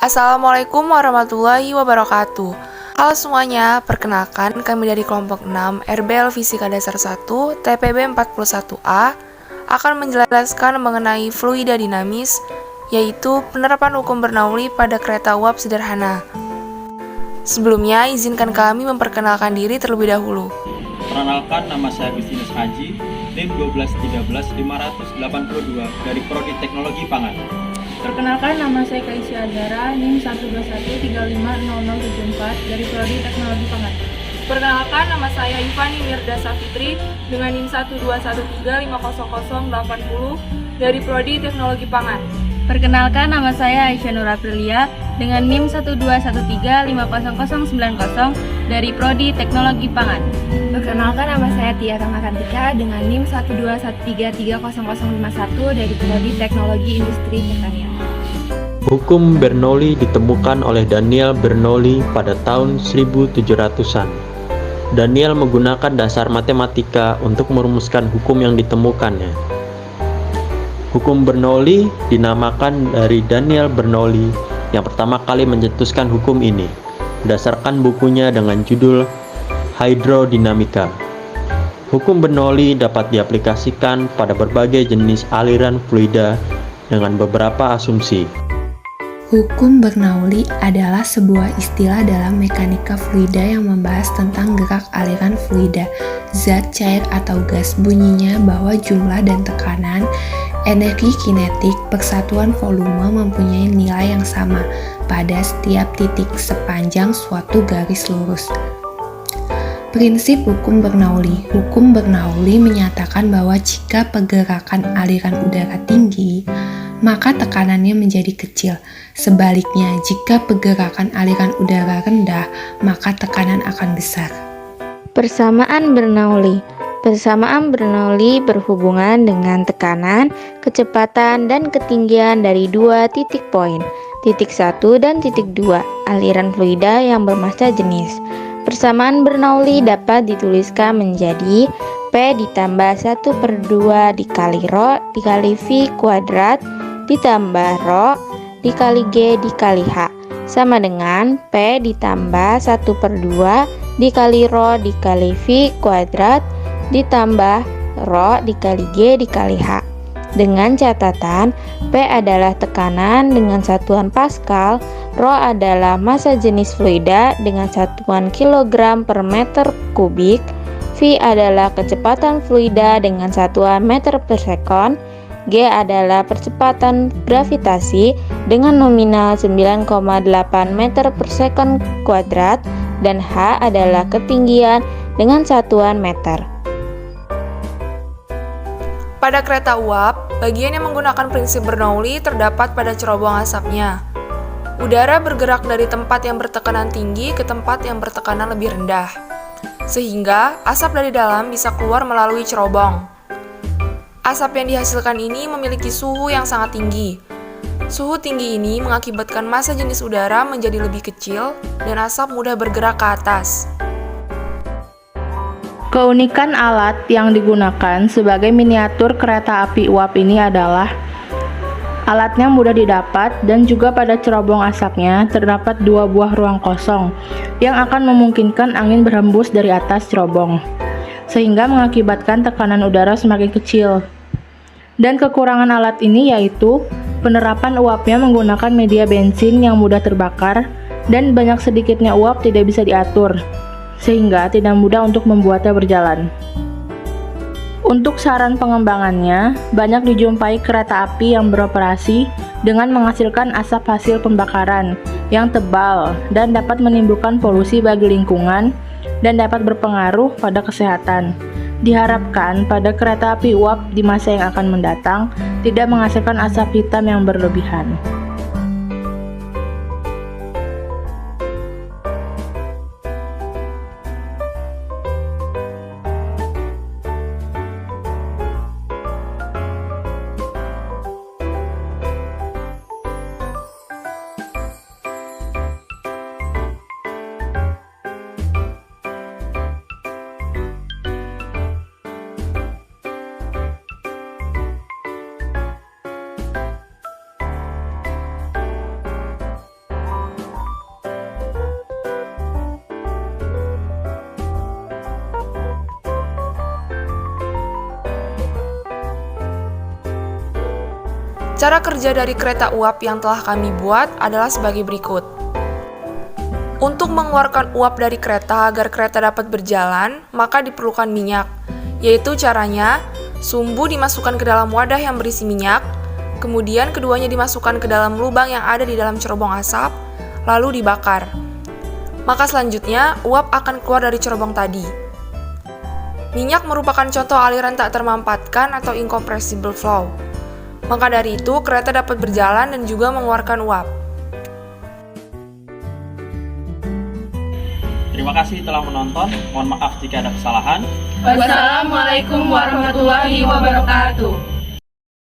Assalamualaikum warahmatullahi wabarakatuh. Halo semuanya, perkenalkan kami dari kelompok 6 RBL Fisika Dasar 1 TPB 41A akan menjelaskan mengenai fluida dinamis, yaitu penerapan hukum Bernoulli pada kereta uap sederhana. Sebelumnya, izinkan kami memperkenalkan diri terlebih dahulu. Perkenalkan, nama saya Agustinus Haji, NIM 1213582 dari Prodi Teknologi Pangan. Perkenalkan, nama saya Kaisya Adara, NIM 121350074 dari Prodi Teknologi Pangan. Perkenalkan, nama saya Yufani Mirda Safitri dengan NIM 121350080 dari Prodi Teknologi Pangan. Perkenalkan, nama saya Aisyah Nur Aprilia dengan NIM 121350090 dari Prodi Teknologi Pangan. Perkenalkan, nama saya Tia Ramakantika dengan NIM 121330051 dari Prodi Teknologi Industri Pertanian. Hukum Bernoulli ditemukan oleh Daniel Bernoulli pada tahun 1700-an. Daniel menggunakan dasar matematika untuk merumuskan hukum yang ditemukannya. Hukum Bernoulli dinamakan dari Daniel Bernoulli yang pertama kali mencetuskan hukum ini, berdasarkan bukunya dengan judul Hidrodinamika. Hukum Bernoulli dapat diaplikasikan pada berbagai jenis aliran fluida dengan beberapa asumsi. Hukum Bernoulli adalah sebuah istilah dalam mekanika fluida yang membahas tentang gerak aliran fluida, zat, cair, atau gas. Bunyinya bahwa jumlah dan tekanan, energi kinetik, persatuan volume mempunyai nilai yang sama pada setiap titik sepanjang suatu garis lurus. Prinsip hukum Bernoulli. Hukum Bernoulli menyatakan bahwa jika pergerakan aliran udara tinggi, maka tekanannya menjadi kecil. Sebaliknya, jika pergerakan aliran udara rendah, maka tekanan akan besar. Persamaan Bernoulli. Persamaan Bernoulli berhubungan dengan tekanan, kecepatan, dan ketinggian dari dua titik poin, titik 1 dan titik 2, aliran fluida yang bermassa jenis. Persamaan Bernoulli dapat dituliskan menjadi P ditambah 1/2 dikali Rho dikali V kuadrat ditambah Rho dikali G dikali H sama dengan P ditambah 1/2 dikali Rho dikali V kuadrat ditambah Rho dikali G dikali H. Dengan catatan, P adalah tekanan dengan satuan Pascal, Rho adalah massa jenis fluida dengan satuan kilogram per meter kubik, V adalah kecepatan fluida dengan satuan meter per sekon, G adalah percepatan gravitasi dengan nominal 9,8 meter per sekon kuadrat, dan H adalah ketinggian dengan satuan meter. Pada kereta uap, bagian yang menggunakan prinsip Bernoulli terdapat pada cerobong asapnya. Udara bergerak dari tempat yang bertekanan tinggi ke tempat yang bertekanan lebih rendah, sehingga asap dari dalam bisa keluar melalui cerobong. Asap yang dihasilkan ini memiliki suhu yang sangat tinggi. Suhu tinggi ini mengakibatkan massa jenis udara menjadi lebih kecil dan asap mudah bergerak ke atas. Keunikan alat yang digunakan sebagai miniatur kereta api uap ini adalah alatnya mudah didapat dan juga pada cerobong asapnya terdapat dua buah ruang kosong yang akan memungkinkan angin berhembus dari atas cerobong, sehingga mengakibatkan tekanan udara semakin kecil. Dan kekurangan alat ini yaitu penerapan uapnya menggunakan media bensin yang mudah terbakar dan banyak sedikitnya uap tidak bisa diatur, sehingga tidak mudah untuk membuatnya berjalan. Untuk saran pengembangannya, banyak dijumpai kereta api yang beroperasi dengan menghasilkan asap hasil pembakaran yang tebal dan dapat menimbulkan polusi bagi lingkungan dan dapat berpengaruh pada kesehatan. Diharapkan pada kereta api uap di masa yang akan mendatang tidak menghasilkan asap hitam yang berlebihan. Cara kerja dari kereta uap yang telah kami buat adalah sebagai berikut. Untuk mengeluarkan uap dari kereta agar kereta dapat berjalan, maka diperlukan minyak, yaitu caranya sumbu dimasukkan ke dalam wadah yang berisi minyak, kemudian keduanya dimasukkan ke dalam lubang yang ada di dalam cerobong asap, lalu dibakar. Maka selanjutnya, uap akan keluar dari cerobong tadi. Minyak merupakan contoh aliran tak termampatkan atau incompressible flow. Maka dari itu, kereta dapat berjalan dan juga mengeluarkan uap. Terima kasih telah menonton. Mohon maaf jika ada kesalahan. Wassalamualaikum warahmatullahi wabarakatuh.